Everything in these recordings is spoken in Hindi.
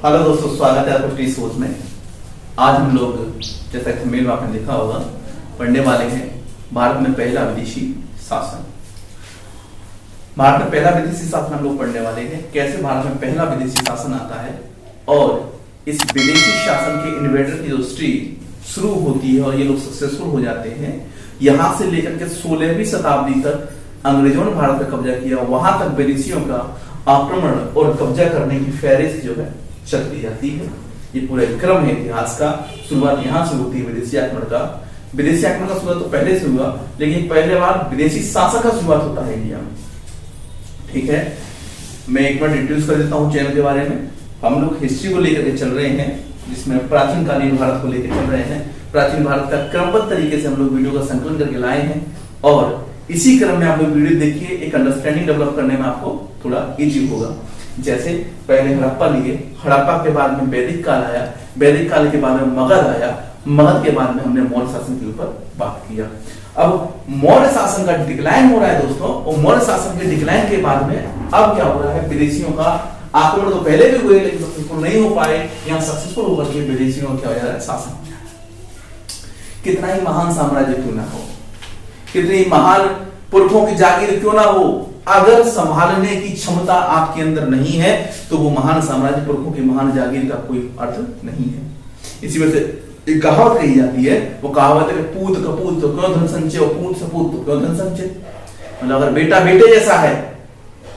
हेलो दोस्तों, स्वागत है आपको टी सोच में। आज हम लोग जैसा कि मेल में आपने देखा होगा पढ़ने वाले हैं भारत में पहला विदेशी शासन। भारत में पहला विदेशी शासन हम लोग पढ़ने वाले हैं, कैसे भारत में पहला विदेशी शासन आता है और इस विदेशी शासन के इन्वेडर की जो हिस्ट्री शुरू होती है और ये लोग सक्सेसफुल हो जाते हैं। यहां से लेकर के 16वीं शताब्दी तक अंग्रेजों ने भारत पर कब्जा किया, वहां तक विदेशियों का आक्रमण और कब्जा करने की फहरिस्त जो है चलती जाती है। ये पूरा क्रम है इतिहास का। शुरुआत यहां से होती है विदेशी आक्रमण का। विदेशी आक्रमण का शुरुआत तो पहले से हुआ, लेकिन पहले बार विदेशी शासन का शुरुआत होता है इंडिया में। ठीक है, मैं एक बार इंट्रोड्यूस कर देता हूँ चैनल के बारे में। हम लोग हिस्ट्री को लेकर के चल रहे हैं, जिसमें प्राचीन कालीन भारत को लेकर चल रहे हैं। प्राचीन भारत का क्रमबद्ध तरीके से हम लोग वीडियो का संकलन करके लाए हैं और इसी क्रम में आप लोग वीडियो देखिए, एक अंडरस्टैंडिंग डेवलप करने में आपको थोड़ा इजी होगा। जैसे पहले हड़प्पा लिए, हड़प्पा के बाद में वैदिक काल आया, वैदिक काल के बाद में मगध आया, मगध के बाद में हमने मौर्य शासन के ऊपर बात किया। अब मौर्य शासन का डिक्लाइन हो रहा है दोस्तों, और मौर्य शासन के डिक्लाइन के बाद में अब क्या हो रहा है, विदेशियों का आक्रमण तो पहले भी हुए लेकिन सक्सेसफुल नहीं हो पाए। यहाँ सक्सेसफुल होकर के विदेशियों का क्या हो जा रहा है, शासन। कितना ही महान साम्राज्य क्यों ना हो, कितनी महान पुरखों की जागीर क्यों ना हो, अगर संभालने की क्षमता आपके अंदर नहीं है तो वो महान साम्राज्य पुरखों की महान जागीर का कोई अर्थ नहीं है। इसी वजह से एक कहावत कही जाती है, वो कहावत है पूत कपूत तो क्यों धन संचय और पूत सपूत तो क्यों धन संचय। मतलब अगर बेटा बेटे जैसा है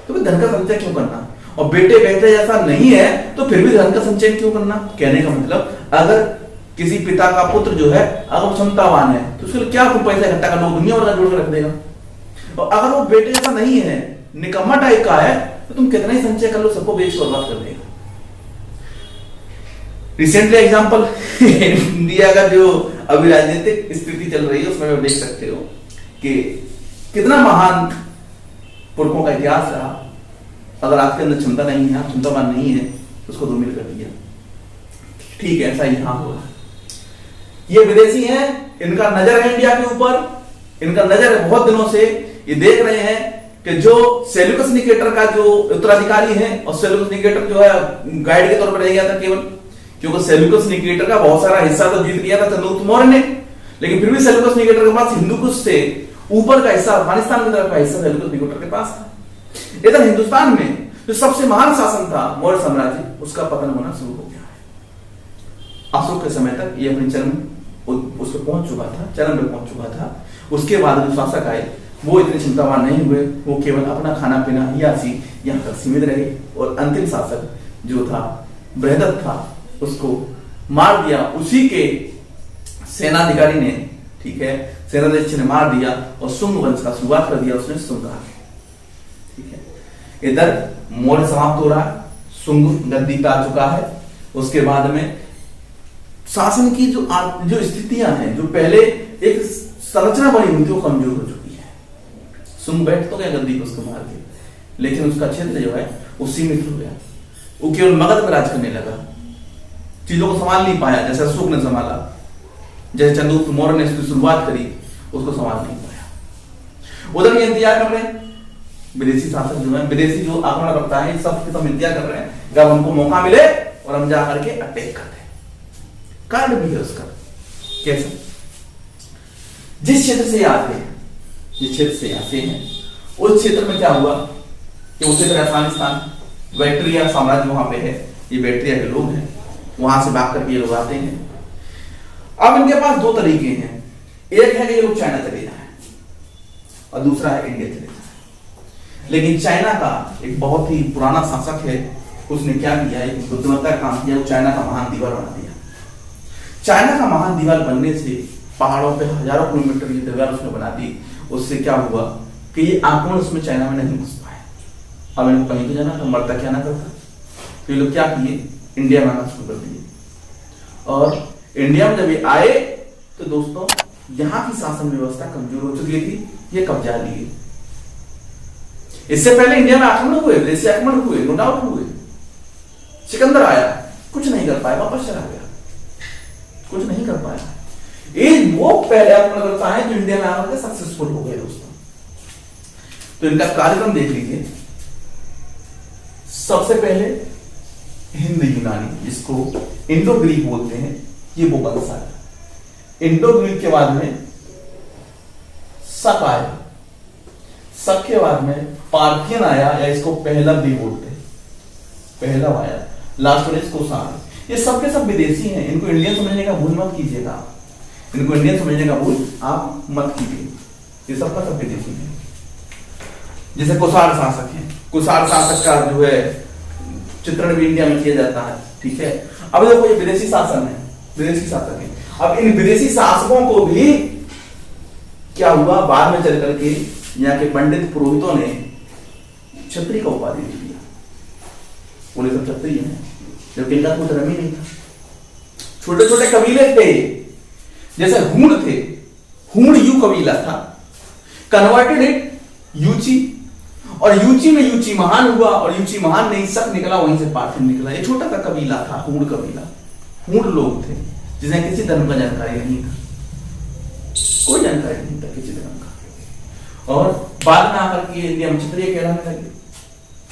तो फिर धन का संचय क्यों करना, और बेटे बेटे जैसा नहीं है तो फिर भी धन का संचय क्यों करना। कहने का मतलब, अगर किसी पिता का पुत्र जो है अगर क्षमतावान है तो उसके लिए क्या तुम पैसा इकट्ठा कर लो, दुनिया भर का जोड़ कर रख देगा। और अगर वो बेटे जैसा नहीं है, निकम्मा टाइप का है, तो तुम कितना ही संचय कर लो, सबको बेच कर बात कर देगा। रिसेंटली एग्जांपल इंडिया का जो अभी राजनीतिक स्थिति चल रही है उसमें आप देख सकते हो कि कितना महान पुरखों का इतिहास रहा। अगर आपके अंदर क्षमता नहीं है, आप क्षमतावान नहीं है, तो उसको धूमिल कर दिया। ठीक है, ऐसा यहां हो रहा है। ये विदेशी हैं, इनका नजर है इंडिया के ऊपर, इनका नजर है बहुत दिनों से। ये देख रहे हैं कि जो सेल्यूकस निकेटर का जो उत्तराधिकारी है, और सेल्यूकस निकेटर जो है गाइड के तौर पर रह गया था केवल, क्योंकि सेल्यूकस निकेटर का बहुत सारा हिस्सा तो जीत लिया था चंद्रगुप्त मौर्य ने, लेकिन फिर भी सेल्यूकस निकेटर के पास हिंदू कुश से ऊपर का हिस्सा, अफगानिस्तान की तरफ का हिस्सा सेल्यूकस निकेटर के पास था। इधर हिंदुस्तान में जो सबसे महान शासन था मौर्य साम्राज्य, उसका पतन होना शुरू हो गया है। अशोक के समय तक ये अपने चरम उस पर पहुंच चुका था, चरम पे पहुंच चुका था। उसके बाद जो शासक आए वो इतने क्षमतावान नहीं हुए, वो केवल अपना खाना पीना यासी यहाँ तक सीमित रहे, और अंतिम शासक जो था बृहदत्त था, उसको मार दिया उसी के सेनाधिकारी ने। ठीक है, सेनाध्यक्ष ने मार दिया और शुंग वंश का शुरुआत कर दिया उसने, शुंग। ठीक है, इधर मौर्य समाप्त हो रहा है, शुंग गद्दी पे आ चुका है। उसके बाद में शासन की जो स्थितियां हैं, जो पहले एक संरचना बनी हुई थी, वो कमजोर हो चुकी है। शुंग बैठ तो गया गद्दी को उसको मार के, लेकिन उसका क्षेत्र जो है वो सीमित हो गया। वो केवल मगध में राज करने लगा, चीजों को संभाल नहीं पाया जैसे अशोक ने संभाला, जैसे चंद्रगुप्त मौर्य ने इसकी शुरुआत करी, उसको संभाल नहीं पाया। उधर ये इंतजार कर रहे हैं विदेशी शासक जो है, विदेशी जो आक्रमण करता है, सब इंतजार कर रहे हैं जब हमको मौका मिले और हम जा करके अटैक करते हैं। कारण भी है उसका, कैसे, जिस क्षेत्र से आते हैं, जिस क्षेत्र से आते हैं उस क्षेत्र में क्या हुआ कि उस क्षेत्र अफगानिस्तान, बैक्टीरिया साम्राज्य वहां पे है, ये बैक्टीरिया के लोग हैं, वहां से भाग करके ये लोग आते हैं। अब इनके पास दो तरीके हैं, एक है कि ये लोग चाइना चले जाएं और दूसरा है इंडिया चले जाएं। लेकिन चाइना का एक बहुत ही पुराना शासक है, उसने क्या किया, एक बुद्धिमत्ता का काम किया, वो चाइना का महान दीवार बना दिया। चाइना का महान दीवार बनने से पहाड़ों पे हजारों किलोमीटर की दीवार उसने बना दी। उससे क्या हुआ कि ये आक्रमण उसमें चाइना में नहीं घुस पाए। अब इनको कहीं तो जाना था, मरता क्या ना करता, तो ये लोग क्या किए, इंडिया में आना शुरू कर दिए। और इंडिया में जब ये आए तो दोस्तों यहाँ की शासन व्यवस्था कमजोर हो चुकी थी, ये कब्जा लिए। इससे पहले इंडिया में आक्रमण हुए, विदेशी आक्रमण हुए, नो डाउट हुए। सिकंदर आया, कुछ नहीं कर पाया, वापस चला गया, कुछ नहीं कर पाया। ये वो पहले आक्रमण करता है जो इंडिया में आकर सक्सेसफुल हो गए दोस्तों। तो इनका कार्यक्रम देख लीजिए। सबसे पहले हिंद यूनानी, जिसको इंडो ग्रीक बोलते हैं, ये वो वंश आया। इंडो ग्रीक के बाद में शक आया, शक के बाद में पार्थियन आया, या इसको पहलव भी बोलते हैं, पहलव आया, लास्ट में इसको कुषाण। ये सब के सब विदेशी हैं, इनको इंडियन समझने का भूल मत कीजिएगा, इनको इंडियन समझने का भूल आप मत कीजिए, ये सब का सब विदेशी है। जैसे कुषाण शासक हैं, कुषाण शासक का जो है चित्रण भी इंडिया में किया जाता है, ठीक है। अब देखो ये विदेशी शासन है, विदेशी शासक है। अब इन विदेशी शासकों को भी क्या हुआ, बाद में चल करके यहाँ के पंडित पुरोहितों ने क्षत्रिय का उपाधि दे दिया, बोले सब क्षत्रिय हैं, जबकि इनका कोई धर्म ही नहीं था। छोटे छोटे कबीले थे, जैसे हूण थे, हूण यू कबीला था, कन्वर्टेड इट यूची, और यूची में यूची महान हुआ, और यूची महान नहीं शक निकला, वहीं से पार्थियन निकला। ये छोटा सा कबीला था, हूण कबीला, हूण लोग थे जिन्हें किसी धर्म का जानकारी नहीं था, कोई जानकारी नहीं था किसी धर्म का। और बाद में आकर के इंडिया में क्षत्रिय कहलाने लगे,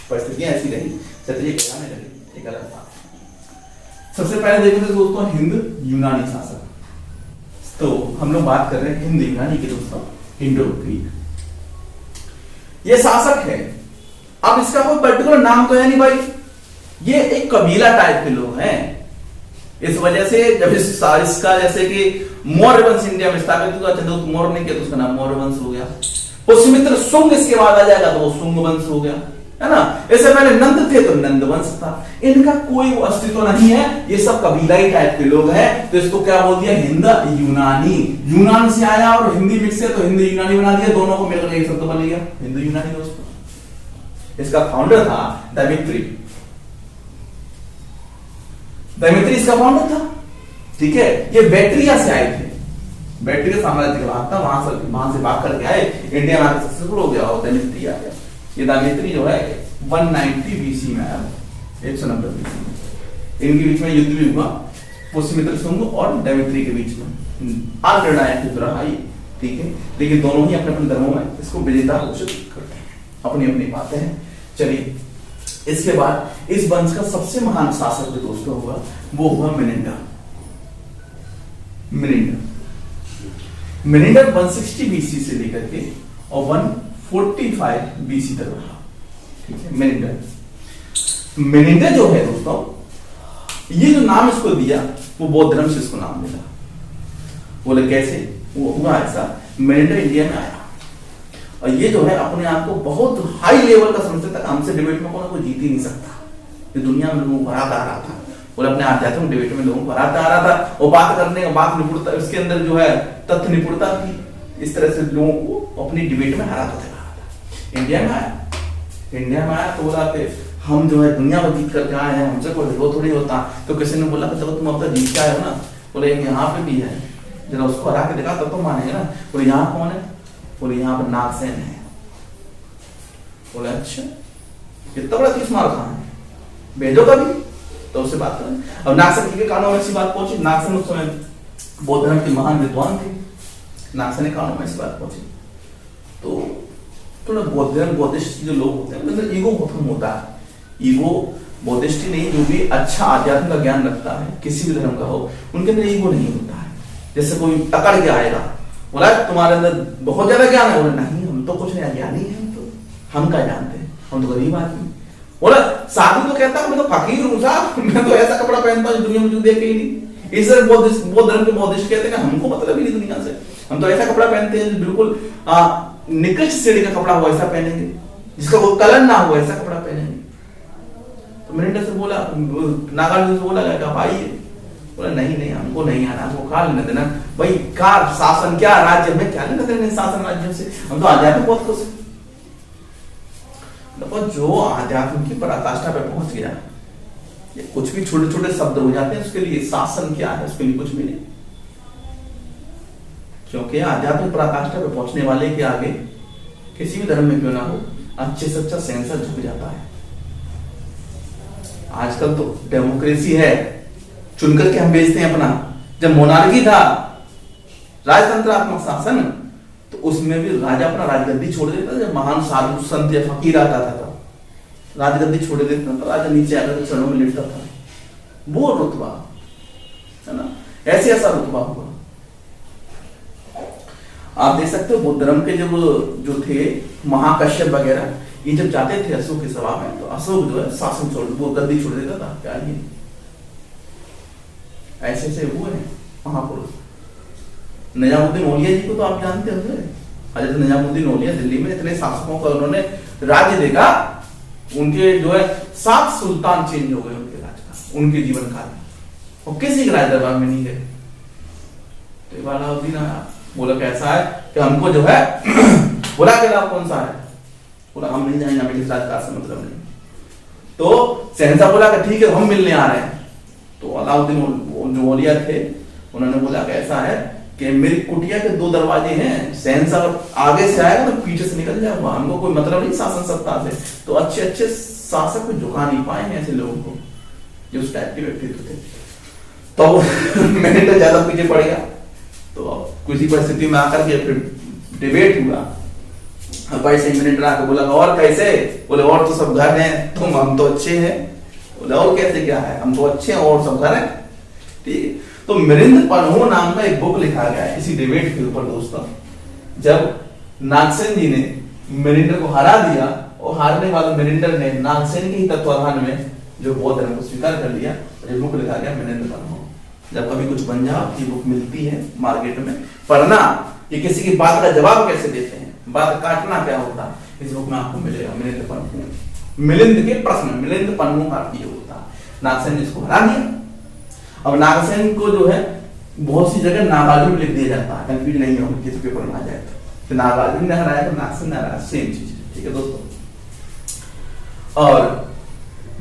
परिस्थितियां ऐसी रही, क्षत्रिय कहलाने लगे, एक अलग बात। सबसे पहले देखते थे दोस्तों हिंद यूनानी शासक, तो हम लोग बात कर रहे हैं हिंद यूनानी के दोस्तों, इंडो ग्रीक। ये शासक है, अब इसका कोई पर्टिकुलर नाम तो है नहीं भाई, ये एक कबीला टाइप के लोग हैं। इस वजह से जब इसका जैसे कि मौर्य वंश इंडिया में स्थापित हुआ, चंद्रगुप्त मौर्य ने किया तो उसका नाम मौर्य वंश हो गया। पुष्यमित्र शुंग इसके बाद आ जाएगा तो वो शुंग वंश हो गया, है ना। इससे पहले नंद थे तो नंद वंश था। इनका कोई अस्तित्व नहीं है, ये सब कबीला ही टाइप के लोग हैं, तो इसको क्या बोल दिया, हिंद यूनानी। यूनान से आया और हिंदी मिक्स है तो हिंद यूनानी बना दिया, दोनों को मिलकर एक शब्द बन गया हिंद यूनानी दोस्तों। इसका फाउंडर था दैमित्री, दैमित्री इसका फाउंडर था, ठीक है। ये बैक्ट्रिया से आए थे, बैक्ट्रिया साम्राज्य का भाग था, वहां से भाग करके आए, इंडिया में आकर सक्सेसफुल हो गया और दैमित्री आ गया। ये दैमित्री जो है 190 बीसी में आया, 190 बीसी में। इनके बीच में युद्ध भी हुआ, पुष्यमित्र शुंग और दैमित्री के बीच में निर्णायक युद्ध रहा ये, ठीक है। लेकिन दोनों ही अपने अपने धर्मों में इसको विजेता घोषित करते हैं, अपनी अपनी बातें हैं। चलिए, इसके बाद इस वंश का सबसे महान शासक जो दोस्तों हुआ वो हुआ मिनिंडर। मिनिंडर 160 बीसी से लेकर के और 145 बीसी तक रहा, ठीक है। मिनिंडर जो है दोस्तों, ये जो नाम इसको दिया वो बौद्ध धर्म से इसको नाम मिला। बोले कैसे, वो हुआ ऐसा, मिनिंडर इंडिया में आया और ये जो है अपने आप को बहुत हाई लेवल का समझता था, हमसे डिबेट में कोई जीत ही नहीं सकता, ये दुनिया में लोगों को हराता आ रहा था। बोले अपने आध्यात्मिक डिबेट में लोगों को हराता आ रहा था, और बात करने का बात निपुणता, उसके अंदर जो है तथ्य निपुणता थी, इस तरह से लोगों को अपनी डिबेट में हराता था। इंडिया में आया तो बोला कि हम जो है दुनिया को जीत करके आए हैं, हमसे कोई वो थोड़ी होता। तो किसी ने बोला कि चलो तुम अब तक जीत के आए हो ना, बोले यहाँ पे भी है, जरा उसको हरा के दिखा तब तो मानेगा ना। बोले यहाँ कौन है, बोले यहाँ पर नागसेन है। बोले अच्छा, इतना बड़ा तीस मार कहाँ है, भेजो कभी तो उससे बात करें। अब नागसेन के कानों में ऐसी बात पहुंची, नागसेन उस समय बौद्ध धर्म के महान विद्वान थे, नागसेन के कानों में ऐसी बात पहुंची तो थोड़ा बौद्धिस्ट जो लोग होते हैं मतलब ईगो बहुत कम होता है। ईगो बौद्धिस्ट नहीं, जो भी अच्छा आध्यात्म का ज्ञान रखता है किसी भी धर्म का हो, उनके अंदर ईगो नहीं होता है। जैसे कोई टकड़ के आएगा, बोला तुम्हारे अंदर बहुत ज्यादा ज्ञान है, बोले नहीं हम तो कुछ नहीं ज्ञानी है, हम क्या जानते हैं, हम तो गरीब आदमी। बोला साधु तो कहता मैं तो फकीर हूँ साहब, मैं तो ऐसा कपड़ा पहनता हूँ दुनिया में जो देखे ही नहीं। इस बौद्ध धर्म के बौद्धिस्ट कहते हैं हमको मतलब ही नहीं दुनिया से, हम तो ऐसा कपड़ा पहनते हैं बिल्कुल निकृष्ट श्रेणी का कपड़ा हो ऐसा पहनेंगे, जिसका कोई कलर ना हो ऐसा कपड़ा पहनेंगे। तो मिनिंडर से बोला, नागार्जुन से बोला क्या भाई, बोला नहीं हमको नहीं आना, हमको खा लेने देना भाई, का शासन क्या राज्य में क्या लेना देना शासन राज्यों से, हम तो आध्यात्म बहुत खुश है। देखो जो आध्यात्म की पराकाष्ठा पे पहुंच गया, ये कुछ भी छोटे छोटे शब्द हो जाते हैं, उसके लिए शासन क्या है उसके लिए कुछ भी नहीं, क्योंकि आध्यात्मिक पराकाष्ठा पे पहुंचने वाले के आगे किसी भी धर्म में क्यों ना हो अच्छे से अच्छा सेंसर झुक जाता है। आजकल तो डेमोक्रेसी है, चुनकर के हम भेजते हैं अपना। जब मोनार्की था, राजतंत्रात्मक शासन, तो उसमें भी राजा अपना राजगद्दी छोड़ देता था। जब महान साधु संत या फकीर आता था तो राजगद्दी छोड़ देता था, राजा नीचे आकर चरणों में लेटता था। वो रुतबा, है ना, ऐसे ऐसा रुतबा हुआ। आप देख सकते हो बौद्ध धर्म के जब जो थे महाकश्यप वगैरह, ये जब जाते थे अशोक की सभा में, तो अशोक जो है शासन छोड़, वो गद्दी छोड़ देता था। क्या ये ऐसे ऐसे हुए हैं महापुरुष। निजामुद्दीन औलिया जी को तो आप जानते होंगे। हजरत निजामुद्दीन औलिया दिल्ली में इतने शासकों का उन्होंने राज्य देखा, उनके जो है 7 सुल्तान चेंज हो गए उनके राज का, उनके जीवन काल में, और किसी के राज दरबार में नहीं गए। तो अलाउद्दीन आया, बोला कैसा है कि हमको जो है बोला कि लाभ कौन सा है, बोला हम नहीं जाएंगे, हमें किस राजकाज से मतलब नहीं। तो शहंशाह बोला कि ठीक है हम मिलने आ रहे हैं। तो अलाउद्दीन जो औलिया थे उन्होंने बोला कि ऐसा है कि मेरी कुटिया के 2 दरवाजे हैं, शहंशाह आगे से आएगा तो पीछे से निकल जाएगा, हमको कोई मतलब नहीं शासन सत्ता से। तो अच्छे अच्छे शासक को झुका नहीं पाएंगे ऐसे लोगों को जो उस टाइप के व्यक्तित्व थे। तो मैंने तो ज्यादा पीछे पड़ गया। तो किसी परिस्थिति में आकर के फिर डिबेट हुआ, पैसे मिनट आकर बोला और कैसे, बोले और तो सब घर हैं, तुम हम तो अच्छे हैं। बोले और कैसे क्या है, हम तो अच्छे हैं और सब घर हैं। ठीक, तो मिलिंद पन्हु नाम का एक बुक लिखा गया है इसी डिबेट के ऊपर दोस्तों। जब नागसेन जी ने मिलिंद को हरा दिया और हारने वाले मिलिंद ने नागसेन के ही तत्वाधान में जो बौद्ध धर्म को स्वीकार कर लिया, ये बुक लिखा गया मिलिंद पन्हु। जब कभी कुछ बन जाओ, ये बुक मिलती है मार्केट में, पढ़ना, ये किसी की बात का जवाब कैसे देते हैं, बात काटना क्या होता है, इस बुक में आपको मिलेगा। मिलिंद पन्हु, मिलिंद के प्रश्न, मिलिंद पन्हु का ये होता। नागसेन ने इसको हरा दिया। अब नागसेन को जो है बहुत सी जगह नागार्जुन लिख दिया जाता है, कंफ्यूज नहीं होगा किसी पेपर में आ जाए तो नागार्जुन ने हराया तो नागसेन ने हराया, सेम चीज। ठीक है दोस्तों, और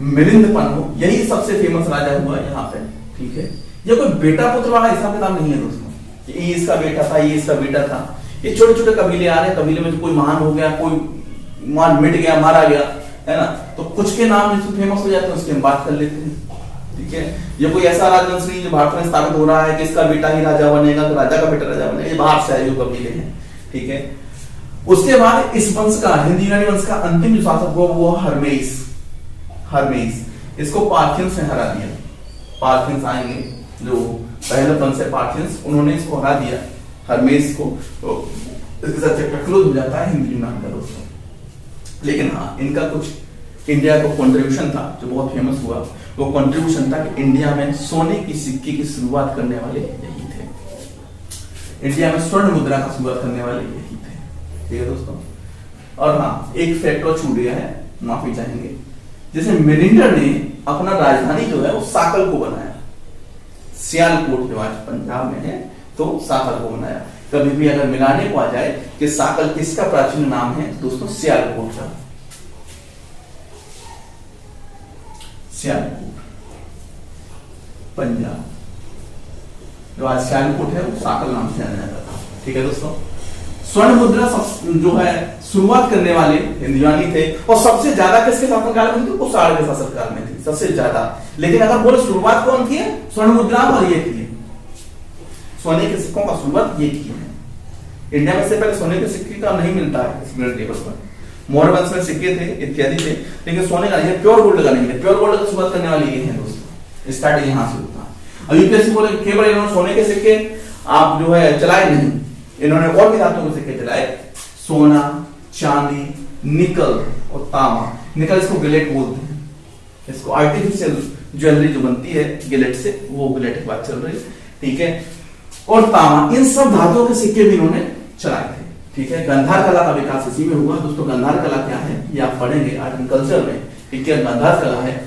मिलिंद पन्हु यही सबसे फेमस राजा हुआ यहाँ पे। ठीक है, ये कोई बेटा पुत्र वाला हिसाब किताब नहीं है दोस्तों, ये इसका बेटा था, ये इसका बेटा था। ये छोटे छोटे कबीले आ रहे हैं, कबीले में कोई महान हो गया, कोई मान मिट गया, मारा गया, है ना, तो कुछ के नाम जिससे फेमस हो जाते हैं उसकी हम बात कर लेते हैं। ठीक है, ये कोई ऐसा राजवंश नहीं जो भारत में स्थापित हो रहा है कि इसका बेटा ही राजा बनेगा, तो राजा का बेटा राजा बनेगा, ये बाहर से आए जो कबीले हैं। ठीक है, उसके बाद इस वंश का, हिंदी यूनानी वंश का अंतिम जो शासक हुआ वो हर्मेस। हर्मेस, इसको पार्थियंस ने हरा दिया। पार्थियंस आएंगे जो पहले वंश है पार्थियंस, उन्होंने इसको हरा दिया हर्मेस को। तो इसके साथ चैप्टर क्लोज हो जाता है हिंदी यूनानी का दोस्तों। लेकिन हाँ, इनका कुछ इंडिया को कंट्रीब्यूशन था जो बहुत फेमस हुआ। वो कंट्रीब्यूशन था कि इंडिया में सोने की सिक्के की शुरुआत करने वाले यही थे। इंडिया में स्वर्ण मुद्रा का शुरुआत करने वाले यही थे। ठीक है दोस्तों, और हाँ एक फैक्ट और छूट गया है, माफी चाहेंगे। जैसे मिलिंड ने अपना राजधानी जो है वो साकल को बनाया, सियालकोट जो आज पंजाब में है, तो साकल को बनाया। कभी भी अगर मिलाने को आ जाए कि साकल किसका प्राचीन नाम है दोस्तों, सियालकोट का। सियालकोट पंजाब, जो आज सियालकोट है वो साकल नाम से जाना जाता था। ठीक है दोस्तों, स्वर्ण मुद्रा जो है शुरुआत करने वाले हिंदुआनी थे, और सबसे ज्यादा किसके शासनकाल में थी, कुशाण के शासनकाल में थी सबसे ज्यादा। लेकिन अगर बोले शुरुआत कौन की है, स्वर्ण मुद्रा और ये की है, सोने के सिक्कों का शुरुआत ये की है। इंडिया में से पहले सोने के सिक्के का नहीं मिलता है इस पीरियड टेबल पर। मौर्य वंश में सिक्के थे इत्यादि थे, लेकिन सोने का नहीं, प्योर गोल्ड का नहीं है। प्योर गोल्ड की शुरुआत करने वाली ये है दोस्तों, स्टार्ट यहां से होता है। अब यूपीएससी बोले केवल इन्होंने सोने के सिक्के आप जो है चलाए नहीं, इन्होंने और भी धातुओं के सिक्के चलाए, सोना, चांदी, निकल और तांबा। निकल इसको गिलेट बोलते हैं, इसको आर्टिफिशियल ज्वेलरी जो बनती है गिलेट से, वो गिलेट की बात चल रही है। ठीक है, और तांबा, इन सब धातुओं के सिक्के भी इन्होंने चलाए थे। ठीक है, गंधार कला का विकास इसी में हुआ दोस्तों। गंधार कला क्या है ये आप पढ़ेंगे आर्ट एंड कल्चर में। ठीक है, गंधार कला है,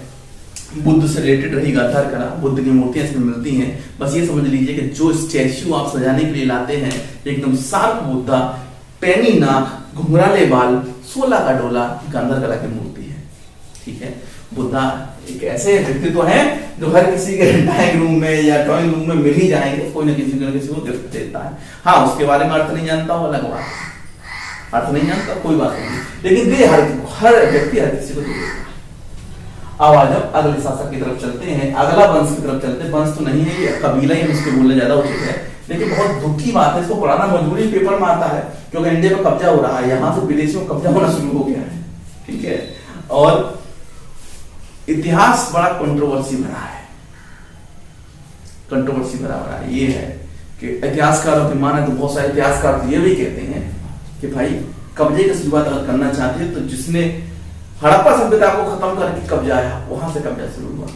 बुद्ध से रिलेटेड रही गंधार कला, बुद्ध की मूर्तियां इसमें मिलती हैं। बस ये समझ लीजिए कि जो स्टैच्यू आप सजाने के लिए लाते हैं, एकदम शार्प बुद्धा, पैनी नाक, घुंघराले बाल, 16 का डोला, गंधार कला की मूर्ति है। ठीक है, बुद्धा एक ऐसे व्यक्तित्व है जो हर किसी के ड्राइंग रूम में या ड्राइंग रूम में मिल ही जाएंगे, कोई ना किसी को गिफ्ट देता है। हाँ, उसके बारे में अर्थ नहीं जानता हो अलग बात, अर्थ नहीं जानता कोई बात नहीं, लेकिन दे हर व्यक्ति हर किसी को दे देता है। अब आज अगले शासक की तरफ चलते हैं, अगला वंश की तरफ चलते हैं। वंश तो नहीं है, ये कबीला ही हम इसको बोलने ज्यादा उचित है, लेकिन बहुत दुख की बात है, इसको पढ़ाना मजबूरी पेपर में आता है, क्योंकि इंडिया में कब्जा हो रहा है, यहाँ से विदेशियों कब्जा होना शुरू हो गया है। ठीक है, और इतिहास बड़ा कंट्रोवर्सी भरा है। कंट्रोवर्सी भरा रहा है ये है कि इतिहासकारों की माने तो बहुत सारे इतिहासकार तो ये भी कहते हैं कि भाई कब्जे की शुरुआत अगर करना चाहते हैं तो जिसने हड़प्पा सभ्यता को खत्म करके कब्जा आया वहां से कब्जा शुरू हुआ।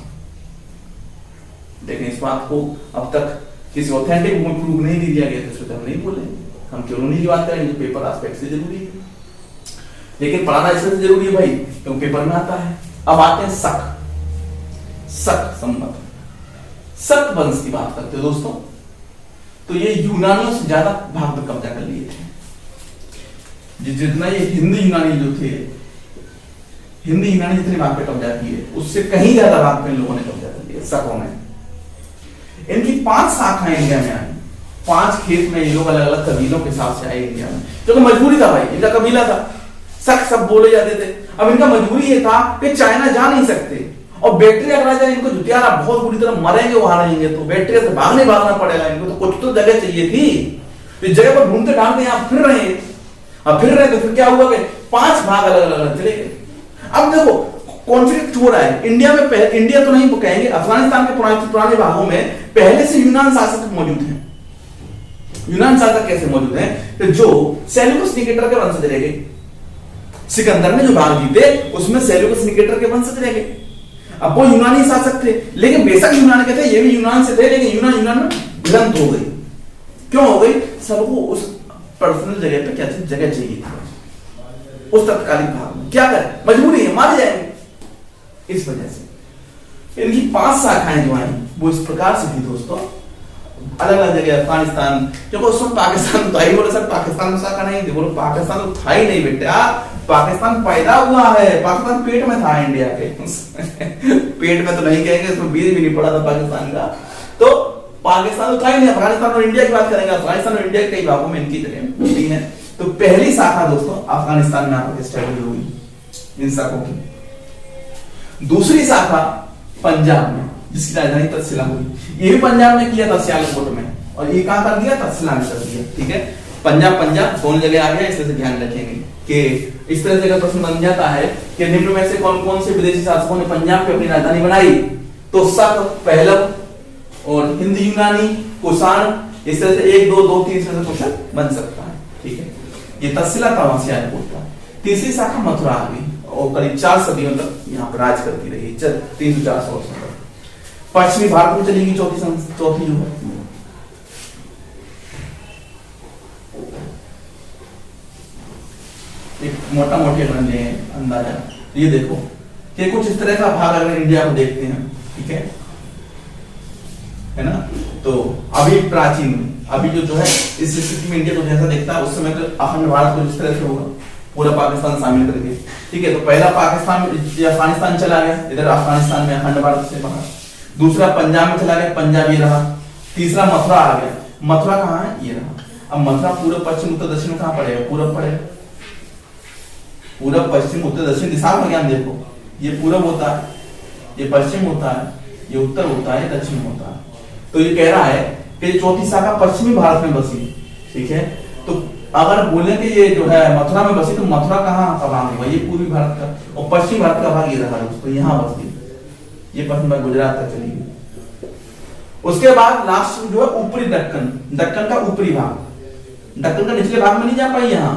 लेकिन इस बात को अब तक किसी ऑथेंटिक प्रूफ नहीं दिया गया, तो हम नहीं बोलेंगे, हम कॉलोनी की बात करेंगे, पेपर आस्पेक्ट से जरूरी है, लेकिन पढ़ाना इसलिए जरूरी है भाई क्योंकि पेपर में आता है। अब आते हैं शक संमत शक वंश की बात करते हो दोस्तों, तो ये यूनानियों से ज्यादा भाग में कब्जा कर लिए थे। जितना ये हिंदी यूनानी जो थे, हिंदी यूनानी जितने भाग पे कब्जा किए उससे कहीं ज्यादा भाग पे लोगों ने कब्जा कर लिया शकों ने। इनकी 5 शाखाएं इंडिया में आई, 5 खेत में ये लोग अलग अलग कबीलों के हिसाब से आए इंडिया में, क्योंकि मजबूरी था भाई, इनका कबीला था, शक सब बोले जाते थे। अब इनका मजबूरी ये था कि चाइना जा नहीं सकते और बैक्टीरिया राजा इनको जुटियारा बहुत बुरी तरह मरेंगे वहां रहेंगे, तो बैक्टीरिया से भागना पड़ेगा इनको, तो कुछ तो जगह चाहिए थी, तो इस जगह पर ढूंढते ढांढते यहाँ फिर रहे हैं। अब फिर रहे तो फिर क्या हुआ कि 5 भाग अलग अलग चले गए। अब देखो कॉन्फ्लिक्ट हो रहा है इंडिया में, इंडिया तो नहीं कहेंगे, अफगानिस्तान के पुराने भागों में पहले से यूनान शासक मौजूद हैं। यूनान शासक कैसे मौजूद हैं? तो जो सेल्यूकस निकेटर के वंशज रह गए, सिकंदर ने जो भाग जीते उसमें सेल्यूकस निकेटर के वंशज रह गए। अब वो यूनानी शासक थे, लेकिन बेशक यूनान के थे, ये भी यूनान से थे, लेकिन यूनान में भिड़ंत हो गई। क्यों हो गई? सबको उस पर्सनल जगह पे क्या जगह चाहिए थी उस तत्कालिक भाग में, क्या करें, मजबूरी है, मारे जाएंगे। इस वजह से इनकी 5 शाखाएं जो आई वो इस प्रकार से थी दोस्तों, अलग अलग जगह। अफगानिस्तान, क्योंकि उस वक्त पाकिस्तान तो ही बोले सर पाकिस्तान में शाखा नहीं थी, बोलो पाकिस्तान तो था ही नहीं बेटा, पाकिस्तान पैदा हुआ है, पाकिस्तान पेट में था इंडिया के पेट में तो नहीं कहेंगे, इसमें बीज भी नहीं पड़ा था पाकिस्तान का, तो पाकिस्तान तो था ही नहीं। अफगानिस्तान और इंडिया की बात करेंगे, अफगानिस्तान और इंडिया के कई भागों में इनकी जगह मिली है। तो पहली शाखा दोस्तों अफगानिस्तान में आकर स्टैब्लिश हुई इन शाखों की। दूसरी शाखा पंजाब में, जिसकी राजधानी तक्षशिला हुई, ये भी पंजाब में किया था सियालकोट में, और ये कहां कर दिया? तक्षशिला में कर दिया। ठीक है, पंजाब दोनों जगह आ गया, इस तरह से ध्यान रखेंगे कि इस तरह से अगर प्रश्न बन जाता है कि निम्न में से कौन कौन से विदेशी शासकों ने पंजाब की अपनी राजधानी बनाई, तो शक, पहलव और हिंदी यूनानी, कुषाण, इस तरह से 1 2 2 3 से क्वेश्चन बन सकता है। ठीक है, ये तक्षशिला था, वहां सियालकोट था। तीसरी शाखा मथुरा आ गई और करीब 4 सदियों तक यहाँ पर राज करती रही, 300-400 वर्ष तक। पश्चिमी भारत में चलेगी चौथी जो है, एक मोटा मोटी अंदाजा ये देखो कि कुछ इस तरह का भाग अगर इंडिया को देखते हैं, ठीक है ना, तो अभी प्राचीन में अभी जो है इस स्थिति में इंडिया को जैसा देखता है, उस समय तो अखंड भारत को जिस तरह से होगा पूरा पाकिस्तान शामिल करके। ठीक है, तो पहला पाकिस्तान अफगानिस्तान चला गया, इधर अफगानिस्तान में अखंड भारत से बाहर। दूसरा पंजाब में चला गया, पंजाब ये रहा। तीसरा मथुरा आ गया, मथुरा कहाँ है? ये रहा। अब मथुरा पूर्व पश्चिम उत्तर दक्षिण कहाँ पड़ेगा? पूरब पड़ेगा। पूरब पश्चिम उत्तर दक्षिण दिशा में ज्ञान देखो, ये पूरब होता है, ये पश्चिम होता है, ये उत्तर होता है, दक्षिण होता है। तो ये कह रहा है कि चौथी शाखा पश्चिमी भारत में बसी। ठीक है, तो अगर बोले कि ये जो है मथुरा में बसी, तो मथुरा कहाँ का भाग होगा? ये पूर्वी भारत का, और पश्चिमी भारत का भाग ये रहा दोस्तों, यहाँ बसी, ये पश्चिम गुजरात तक चली गई। उसके बाद लास्ट जो है ऊपरी दक्कन का ऊपरी भाग, दक्कन का निचले भाग में नहीं जा पाई यहाँ,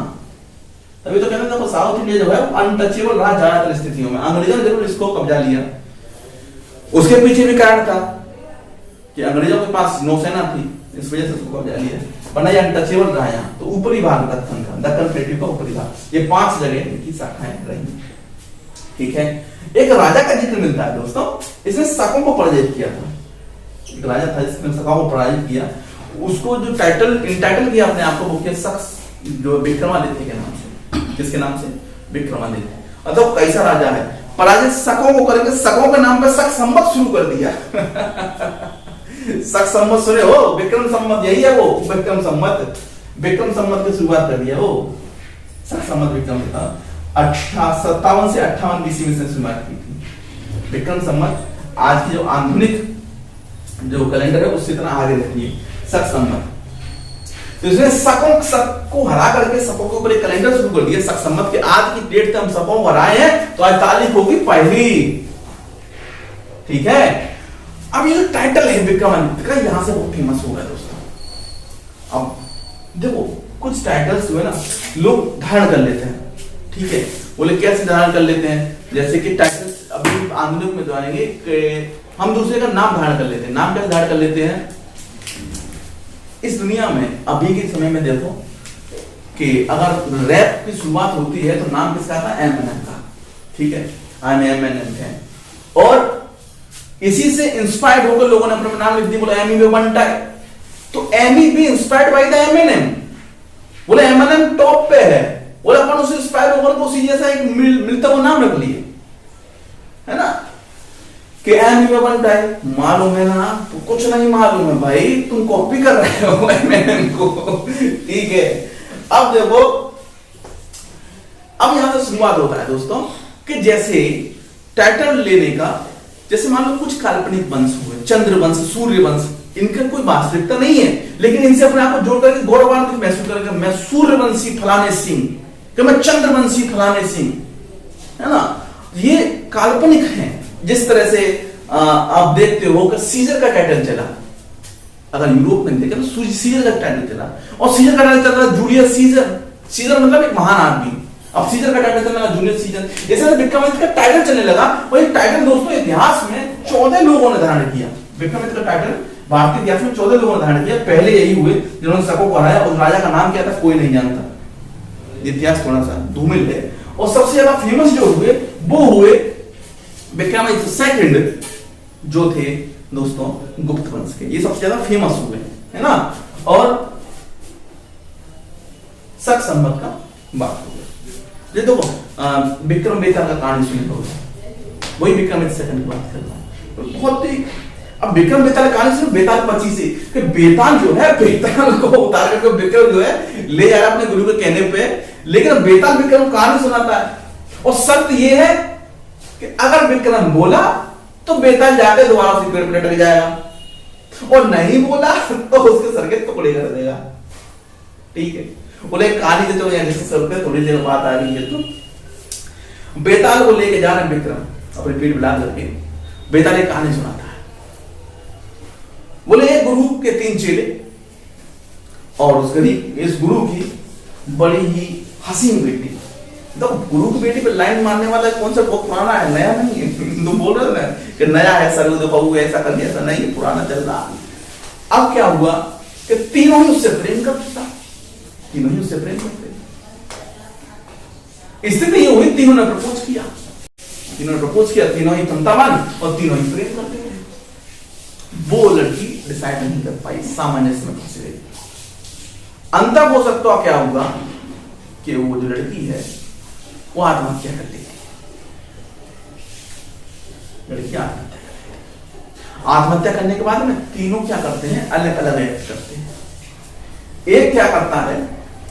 तभी तो कहते हैं साउथ इंडिया जो है अनटचेबल रहा ज्यादातर स्थितियों में। अंग्रेजों ने जरूर इसको कब्जा लिया, उसके पीछे भी कारण था कि अंग्रेजों के पास नौसेना थी, इस वजह से उसको कब्जा लिया, वरना ये अनटचेबल रहा यहाँ। तो ऊपरी भाग दक्कन का, दक्कन प्लेटू का ऊपरी भाग, ये 5 जगह इनकी शाखाएं रही। ठीक है, एक राजा का जिक्र मिलता है दोस्तों, इसने शकों को पराजित किया था। एक राजा था जिसने शकों को पराजित किया, उसको जो टाइटल किया अपने आप को, वो किया शक, जो विक्रमादित्य के नाम से। किसके नाम से? विक्रमादित्य। अतः कैसा राजा है, पराजित शकों को करके शकों के नाम पर शक संवत शुरू कर दिया शक संवत सुने हो, विक्रम संवत यही है वो, विक्रम संवत की शुरुआत कर दिया वो, शक संवत विक्रम 57 से 58 बीसी में से शुरुआत की थी। विक्रम संवत आज की जो आधुनिक जो कैलेंडर है उससे इतना आगे रखिए, शक संवत। तो इसने शक को हरा करके शकों के ऊपर एक कैलेंडर शुरू कर दिया, शक संवत के आज की डेट तक हम शकों को हराए हैं, तो आज तारीख होगी पहली। ठीक है, अब ये जो टाइटल है विक्रमादित्य का, यहां से वो फेमस हो गया दोस्तों। अब देखो कुछ टाइटल्स जो है ना लोग धारण कर लेते हैं, ठीक है, बोले कैसे धारण कर लेते हैं, जैसे कि टाइटल्स अभी आंदोलन में जानेंगे कि हम दूसरे का नाम धारण कर लेते हैं। नाम कैसे धारण कर लेते हैं? इस दुनिया में अभी के समय में देखो कि अगर रैप की शुरुआत होती है तो नाम किसका था? एमिनेम का, ठीक है, आई एम एमिनेम है। और इसी से इंस्पायर्ड होकर लोगों ने अपना नाम लिख दिया, बोला एमी वे बनता है, तो एमी भी इंस्पायर्ड बाय द एमिनेम, बोले एमिनेम टॉप पे है, बोले अपन उससे इंस्पायर होकर तो उसी जैसा एक मिलता हुआ नाम रख लिए, है ना, कि एमी वे बनता है। मालूम है ना? तो कुछ नहीं मालूम है भाई, तुम कॉपी कर रहे हो एमिनेम को, ठीक है। अब देखो, अब यहां से शुरुआत होता है दोस्तों कि जैसे टाइटल लेने का, जैसे मान लो कुछ काल्पनिक वंश हुए, चंद्र वंश, सूर्य वंश, इनका कोई वास्तविकता नहीं है, लेकिन इनसे अपने आप को जोड़ करके गौरवान्वित महसूस करेगा, मैं सूर्यवंशी फलाने सिंह, कि मैं चंद्रवंशी फलाने सिंह, है ना। ये काल्पनिक है। जिस तरह से आप देखते हो कि सीजर का टाइटल चला, अगर यूरोप में देखें तो सीजर का टाइटल चला, और सीजर का टाइटल चल रहा जूलियस सीजर। सीजर मतलब एक महान आदमी, अब सीजर का टाइटल चलने लगा जूलियस सीजर। जैसे विक्रमादित्य का टाइटल चलने लगा, वही टाइटल दोस्तों इतिहास में 14 लोगों ने धारण किया। विक्रमादित्य का टाइटल भारतीय इतिहास में 14 लोगों ने धारण किया। पहले यही हुए जिन्होंने सबको पढ़ाया, उस राजा का नाम क्या था कोई नहीं जानता, इतिहास थोड़ा सा धूमिल है। और सबसे ज्यादा फेमस जो हुए वो हुए विक्रमादित्य सेकंड, जो थे दोस्तों गुप्त वंश के, ये सबसे ज्यादा फेमस हुए, है ना। और शक संवत का बात हो गया। ये देखो विक्रम बेताल का कहानी सुने तो वही विक्रमादित्य सेकंड की बात कर रहा हूं, बहुत ही। अब विक्रम बेताल का कहानी सुनो, बेताल 25 से कि बेताल जो है, बेताल को उतार करके विक्रम जो है ले जा रहा अपने गुरु के कहने पे, लेकिन बेताल विक्रम कहानी सुनाता है। और शर्त ये है कि अगर विक्रम बोला तो बेताल जाके दोबारा उसी पेड़ पर लटक जाएगा, और नहीं बोला तो उसके सर के टुकड़े कर देगा, ठीक है। बोले कहानी देते हो जैसे सर पे थोड़ी देर बात आ रही है, तो बेताल को लेके जा रहे विक्रम अपनी पीठ बिला करके, बेताल एक कहानी सुनाता है। बोले एक गुरु के 3 चेले, और इस गुरु की बड़ी ही हसीन बेटी। तो गुरु की बेटी पे लाइन मारने वाला कौन सा बहुत पुराना है, नया नहीं है। तुम बोल रहे हो ना कि नया है, सर देखो ऐसा कर दिया, ऐसा नहीं, पुराना चल रहा। अब क्या हुआ कि तीनों ही उससे प्रेम करता, तीनों ही उससे प्रेम करते। स्थिति ये हुई, तीनों ने प्रपोज किया, तीनों ही तमतावान, और तीनों ही प्रेम करते हैं। वो लड़की डिसाइड नहीं कर पाई, सामंजस्य में फंसी रही। अंतर हो सकता क्या हुआ कि वो जो लड़की है वो आत्महत्या कर लेगी, लड़की आत्महत्या करने के बाद में तीनों क्या करते हैं, अलग अलग एक्ट करते हैं। एक क्या करता है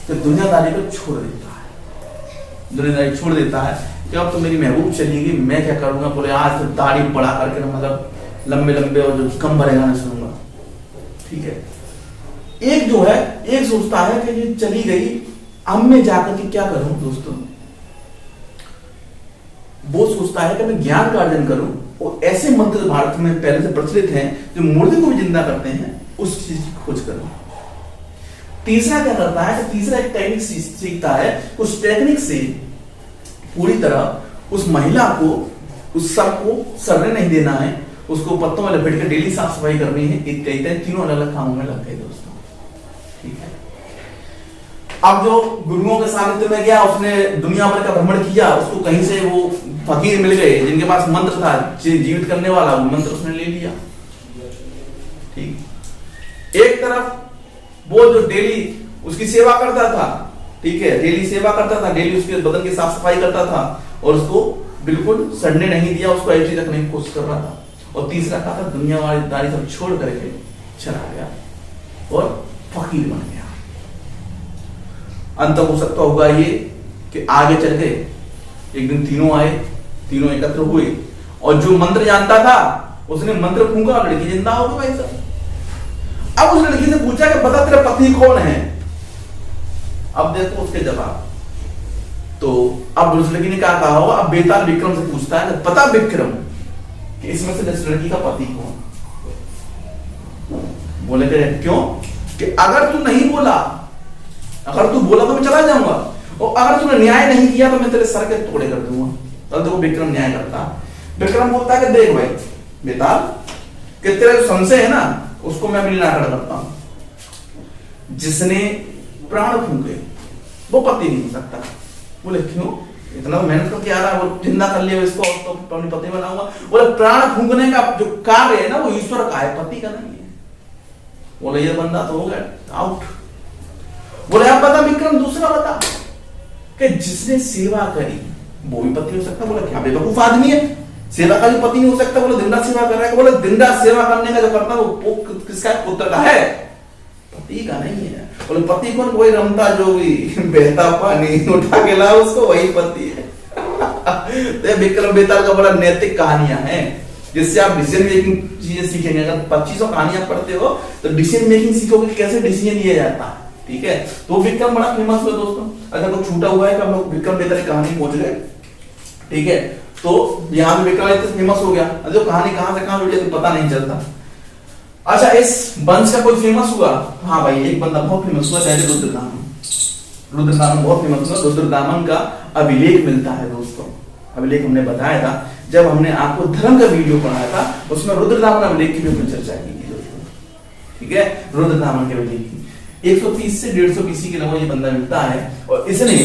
कि दुनियादारी को छोड़ देता है, दुनियादारी छोड़ देता है कि अब तो मेरी महबूब चली गई, मैं क्या करूंगा, बोले आज तो दाढ़ी बढ़ा करके मतलब लंबे लंबे और जो कम बड़े गाने सुनूंगा, ठीक है। एक जो है, एक सोचता है कि ये चली गई, अब मैं जाकर के क्या करूं दोस्तों, वो सोचता है कि मैं ज्ञान का अर्जन करूं, और ऐसे मंत्र भारत में पहले से प्रचलित हैं जो मुर्दे को भी जिंदा करते हैं, उस चीज की खोज करूं। तीसरा क्या करता है कि तीसरा एक टेक्निक सीखता है, उस टेक्निक से पूरी तरह उस महिला को, उस सर को सड़ने नहीं देना है, उसको पत्तों में लपेट कर डेली साफ सफाई करनी है, इत्यादि तीनों अलग अलग कामों में लग गए दोस्तों, ठीक है। अब जो गुरुओं के सानिध्य में गया, उसने दुनिया भर का भ्रमण किया, उसको कहीं से वो फकीर मिल गए जिनके पास मंत्र था जीवित करने वाला, वो मंत्र उसने ले लिया, ठीक। एक तरफ वो जो डेली उसकी सेवा करता था, ठीक है, डेली सेवा करता था, डेली उसके बदन की साफ सफाई करता था, और उसको बिल्कुल सड़ने नहीं दिया, उसको ऐसी रखने की कोशिश कर रहा था। और तीसरा क्या था, दुनिया वाली दाढ़ी सब छोड़ करके चला गया और फकीर बन गया। अंत हो सकता होगा ये कि आगे चल गए, एक दिन तीनों आए, तीनों एकत्र हुए, और जो मंत्र जानता था उसने मंत्र फूंका, लड़की जिंदा हो गई भाई साहब। अब उस लड़की से पूछा कि बता तेरा पति कौन है, अब देखो उसके जवाब। तो अब उस लड़की ने क्या कहा होगा, अब बेताल विक्रम से पूछता है, पता विक्रम कि इसमें से इस लड़की का पति कौन, बोले क्यों? कि अगर तू नहीं बोला, अगर तू बोला तो मैं चला जाऊंगा, और अगर तूने न्याय नहीं किया तो मैं तेरे सर के टुकड़े कर दूंगा। तब देखो विक्रम न्याय करता। विक्रम बोलता है कि देख भाई बेताल, कि तेरा जो संशय है ना उसको मैं अपनी नाटक करता हूं। जिसने प्राण फूंके वो पति नहीं हो सकता। बोले क्यों? इतना मेहनत करके आ रहा है, वो जिंदा कर लिया इसको तो अपनी पति बनाऊंगा। बोले प्राण फूंकने का जो कार्य है ना वो ईश्वर का है, पति का नहीं है। बोले ये बंदा तो हो गया आउट। बोले अब बता विक्रम दूसरा बता, कि जिसने सेवा करी वो भी पति हो सकता। बोला क्या बेवकूफ आदमी है, सेवा का भी पति नहीं हो सकता। बोले दिन रात सेवा कर रहा है। बोले दिन रात सेवा करने का जो करता है वो किसका? पुत्र का है, पति का नहीं है। बोले पति कौन? वही रमता जोगी, बहता पानी उठा के ला उसको, वही पति है। तो विक्रम बेताल का बड़ा नैतिक कहानियां हैं जिससे आप डिसीजन मेकिंग चीजें सीखेंगे। अगर 2500 कहानियां पढ़ते हो तो डिसीजन मेकिंग सीखोगे कैसे डिसीजन लिया जाता है। ठीक है, तो विक्रम बड़ा फेमस हुआ दोस्तों। अगर कोई छूटा हुआ है कि हम लोग विक्रम बेताल की कहानी पहुंच गए। ठीक है, तो यहाँ पे विक्रम इतना फेमस हो गया, जो कहानी कहां से कहां जुड़ जाती पता नहीं चलता। अच्छा, इस वंश का कोई फेमस हुआ? हाँ भाई, एक बंदा बहुत फेमस हुआ, चाहे रुद्रदामन। रुद्रदामन बहुत फेमस हुआ। रुद्रदामन का अभिलेख मिलता है दोस्तों। अभिलेख हमने बताया था जब हमने आपको धर्म का वीडियो बनाया था, उसमें रुद्रदामन अभिलेख की भी हमने चर्चा की थी दोस्तों। ठीक है, रुद्रदामन के अभिलेख की 130 से 150 BC के लगभग ये बंदा मिलता है, और इसने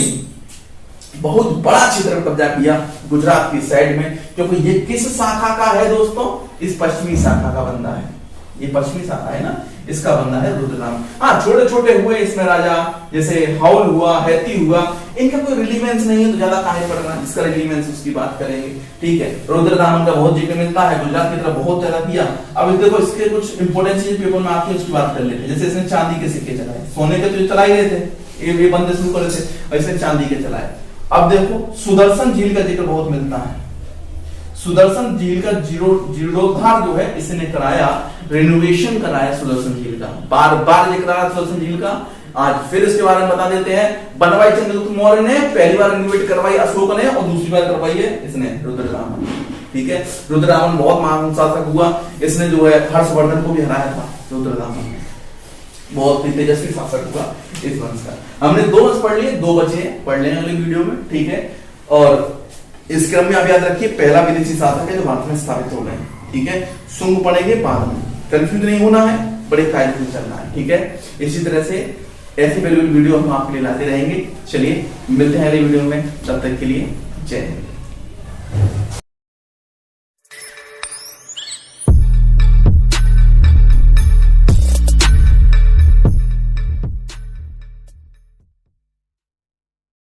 बहुत बड़ा क्षेत्र पर कब्जा किया गुजरात की साइड में। क्योंकि ये किस शाखा का है दोस्तों? इस पश्चिमी शाखा का बंदा है। ये पश्चिमी शाखा है ना, इसका बंदा है रुद्रदामन। हाँ, छोटे छोटे हुए इसमें राजा, जैसे हाउल हुआ, हैती हुआ, इनका कोई रिलीवेंस नहीं है तो ज्यादा काहे पढ़ना, जिसका रिलीवेंस उसकी बात करेंगे। ठीक है, रुद्रदामन का बहुत जिक्र मिलता है, गुजरात की तरफ बहुत ज्यादा किया। अब देखो इसके कुछ इंपोर्टेंट चीज पेपर में आती है, उसकी बात कर लेते हैं। जैसे इसने चांदी के सिक्के चलाए, सोने के तो चला ही रहे थे, ये बंदे शुरू करे थे, इसने चांदी के चलाए। अब देखो सुदर्शन झील का जिक्र बहुत मिलता है। सुदर्शन झील का जीर्णोद्धार जो है इसने कराया, रिनोवेशन कराया सुदर्शन झील का, बार बार जिक्र आया सुदर्शन झील का। आज फिर इसके बारे में बता देते हैं। बनवाई चंद्रगुप्त मौर्य ने पहली बार रिनोवेट करवाई अशोक ने, और दूसरी बार करवाई है इसने रुद्रदामन। ठीक है, रुद्रदामन बहुत महान शासक हुआ। इसने जो है हर्षवर्धन को भी हराया था रुद्रदामन, बहुत ही तेजस्वी शासक हुआ इस वंश का। हमने 2 वंश पढ़ लिए, 2 बचे पढ़ लेंगे अगले वीडियो में। ठीक है, और इस क्रम में आप याद रखिए पहला विदेशी शासक है जो भारत में स्थापित हो गए। ठीक है, शुंग पढ़ेंगे बाद में, कंफ्यूज नहीं होना है, बड़े कायदे से चलना है। ठीक है, इसी तरह से ऐसी वैल्यूएबल वीडियो हम आपके लिए लाते रहेंगे। चलिए मिलते हैं अगले वीडियो में, तब तक के लिए जय हिंद।